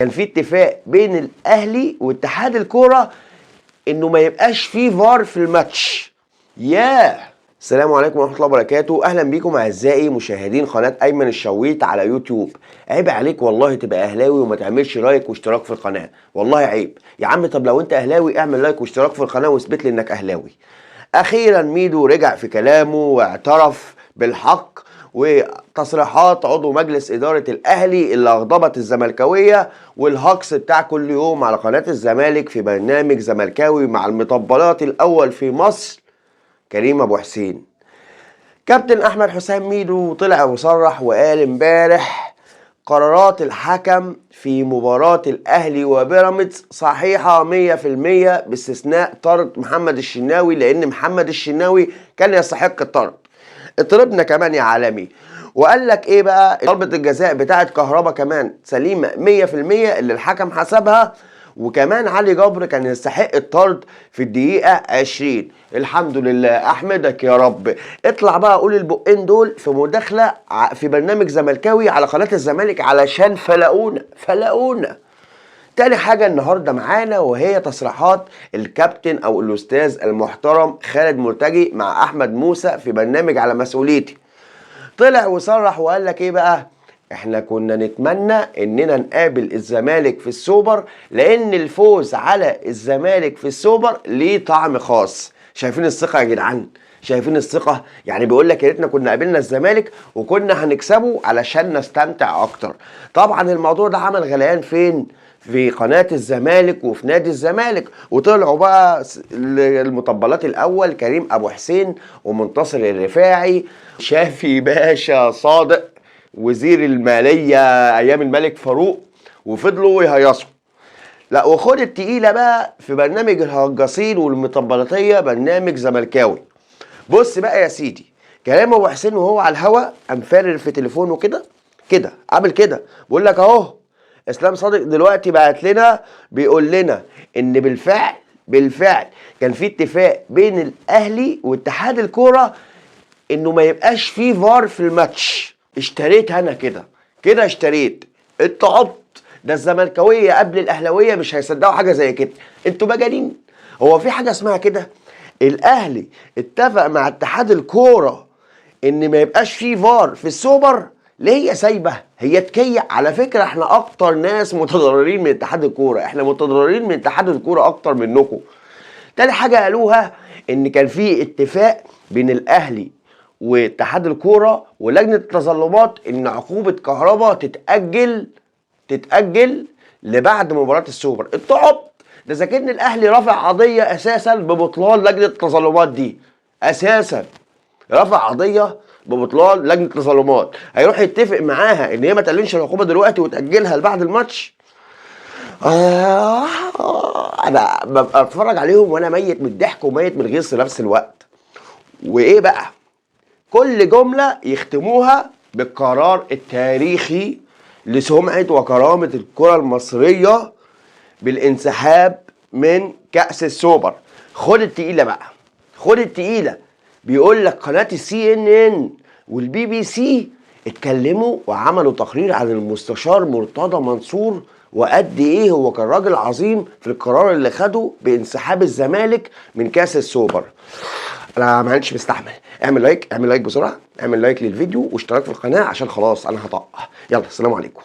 كان في اتفاق بين الاهلي واتحاد الكوره انه ما يبقاش فيه فار في الماتش. السلام عليكم ورحمه الله وبركاته. اهلا بيكم اعزائي مشاهدين قناه ايمن الشويت على يوتيوب. عيب عليك والله تبقى اهلاوي وما تعملش لايك واشتراك في القناه، والله عيب يا عم. طب لو انت اهلاوي اعمل لايك واشتراك في القناه واثبت لي انك اهلاوي. اخيرا ميدو رجع في كلامه واعترف بالحق، وتصريحات عضو مجلس إدارة الأهلي اللي أغضبت الزملكاوية والهجص بتاع كل يوم على قناة الزمالك في برنامج زملكاوي مع المطبلات الأول في مصر كريم أبو حسين. كابتن أحمد حسام ميدو طلع وصرح وقال امبارح قرارات الحكم في مباراة الأهلي وبيراميدز صحيحة 100% باستثناء طرد محمد الشناوي، لأن محمد الشناوي كان يستحق الطرد. اطردنا كمان يا عالمي. وقال لك ايه بقى؟ ضربة الجزاء بتاعت كهربا كمان سليمة 100% اللي الحكم حسبها، وكمان علي جبر كان يستحق الطرد في الدقيقة 20. الحمد لله، احمدك يا رب. اطلع بقى قول البقين دول في مداخلة في برنامج زملكاوي على قناة الزمالك علشان فلقونا. تاني حاجة النهاردة معانا وهي تصريحات الكابتن او الاستاذ المحترم خالد مرتجي مع احمد موسى في برنامج على مسؤوليتي. طلع وصرح وقال لك ايه بقى؟ احنا كنا نتمنى اننا نقابل الزمالك في السوبر، لان الفوز على الزمالك في السوبر ليه طعم خاص. شايفين الثقة يا جدعان؟ شايفين الثقة؟ يعني بيقول لك يا ريتنا كنا قابلنا الزمالك وكنا هنكسبه علشان نستمتع اكتر. طبعا الموضوع ده عمل غليان فين؟ في قناة الزمالك وفي نادي الزمالك. وطلعوا بقى المطبلات الأول كريم أبو حسين ومنتصر الرفاعي، شافي باشا صادق وزير المالية أيام الملك فاروق، وفضلوا يهيصوا. لا وخد التقيلة بقى في برنامج الهجاصين والمطبلاتية برنامج زملكاوي. بص بقى يا سيدي، كريم أبو حسين وهو على الهوا قام فارر في تليفونه كده عامل كده، بيقول لك أهو اسلام صادق دلوقتي بعت لنا بيقول لنا ان بالفعل كان في اتفاق بين الاهلي واتحاد الكوره انه ما يبقاش فيه فار في الماتش. اشتريت انا كده اشتريت. اتعبت. ده الزملكاويه قبل الاهلاويه مش هيصدقوا حاجه زي كده. انتوا مجانين. هو في حاجه اسمها كده؟ الاهلي اتفق مع اتحاد الكوره ان ما يبقاش فيه فار في السوبر. ليه هي سايبه؟ هي تكيع. على فكره احنا اكتر ناس متضررين من اتحاد الكوره، احنا متضررين من اتحاد الكوره اكتر منكم. تاني حاجه قالوها ان كان في اتفاق بين الاهلي واتحاد الكوره ولجنه التظلمات ان عقوبه كهربا تتاجل لبعد مباراه السوبر. اتعبت. ده اذا كان الاهلي رافع قضيه اساسا ببطلان لجنه التظلمات دي، اساسا رفع قضيه ببطلان لجنه التظلمات، هيروح يتفق معاها ان هي ما تعلنش العقوبه دلوقتي وتاجلها لبعد الماتش. انا ببقى اتفرج عليهم وانا ميت من الضحك وميت من الغيظ في نفس الوقت. وايه بقى؟ كل جمله يختموها بالقرار التاريخي لسمعه وكرامه الكره المصريه بالانسحاب من كأس السوبر. خد التقيله بقى، خد التقيله. بيقول لك قناه CNN والBBC اتكلموا وعملوا تقرير عن المستشار مرتضى منصور وقد ايه هو كان راجل عظيم في القرار اللي خده بانسحاب الزمالك من كاس السوبر. انا ما عادش مستحمل. اعمل لايك بسرعه، اعمل لايك للفيديو واشتراك في القناه عشان خلاص انا هطق. يلا السلام عليكم.